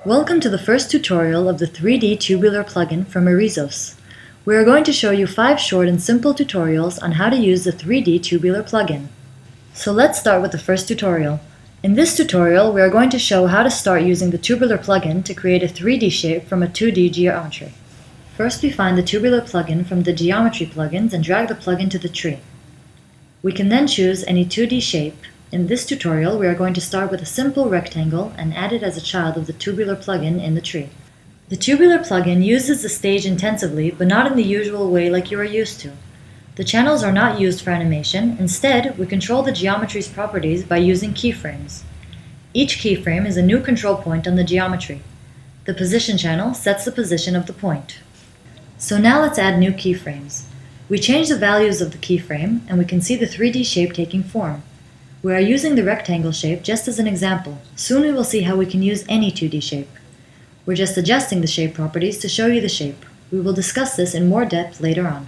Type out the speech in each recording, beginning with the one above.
Welcome to the first tutorial of the 3D Tubular plugin from Erizos. We are going to show you 5 short and simple tutorials on how to use the 3D Tubular plugin. So let's start with the first tutorial. In this tutorial, we are going to show how to start using the Tubular plugin to create a 3D shape from a 2D geometry. First, we find the Tubular plugin from the Geometry plugins and drag the plugin to the tree. We can then choose any 2D shape. In this tutorial, we are going to start with a simple rectangle and add it as a child of the Tubular plugin in the tree. The Tubular plugin uses the stage intensively, but not in the usual way like you are used to. The channels are not used for animation. Instead, we control the geometry's properties by using keyframes. Each keyframe is a new control point on the geometry. The position channel sets the position of the point. So now let's add new keyframes. We change the values of the keyframe, and we can see the 3D shape taking form. We are using the rectangle shape just as an example. Soon we will see how we can use any 2D shape. We're just adjusting the shape properties to show you the shape. We will discuss this in more depth later on.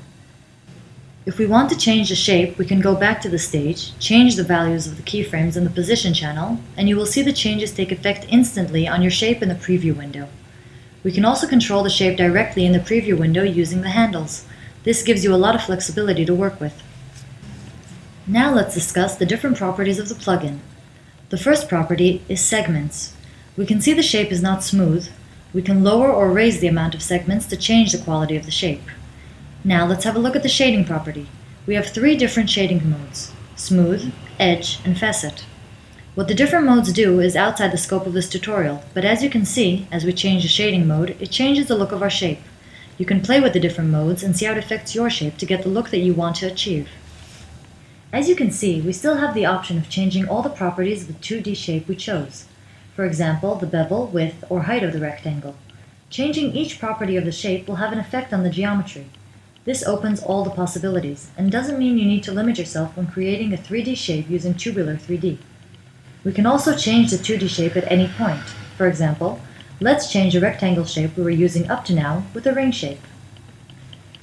If we want to change the shape, we can go back to the stage, change the values of the keyframes in the position channel, and you will see the changes take effect instantly on your shape in the preview window. We can also control the shape directly in the preview window using the handles. This gives you a lot of flexibility to work with. Now let's discuss the different properties of the plugin. The first property is segments. We can see the shape is not smooth. We can lower or raise the amount of segments to change the quality of the shape. Now let's have a look at the shading property. We have 3 different shading modes: smooth, edge, and facet. What the different modes do is outside the scope of this tutorial, but as you can see, as we change the shading mode, it changes the look of our shape. You can play with the different modes and see how it affects your shape to get the look that you want to achieve. As you can see, we still have the option of changing all the properties of the 2D shape we chose. For example, the bevel, width, or height of the rectangle. Changing each property of the shape will have an effect on the geometry. This opens all the possibilities, and doesn't mean you need to limit yourself when creating a 3D shape using Tubular 3D. We can also change the 2D shape at any point. For example, let's change the rectangle shape we were using up to now with a ring shape.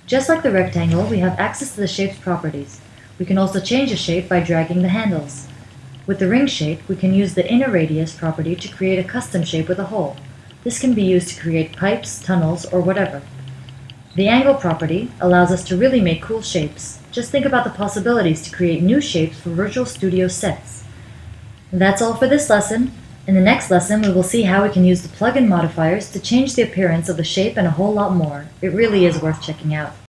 Just like the rectangle, we have access to the shape's properties. We can also change the shape by dragging the handles. With the ring shape, we can use the inner radius property to create a custom shape with a hole. This can be used to create pipes, tunnels, or whatever. The angle property allows us to really make cool shapes. Just think about the possibilities to create new shapes for Virtual Studio sets. That's all for this lesson. In the next lesson, we will see how we can use the plugin modifiers to change the appearance of the shape and a whole lot more. It really is worth checking out.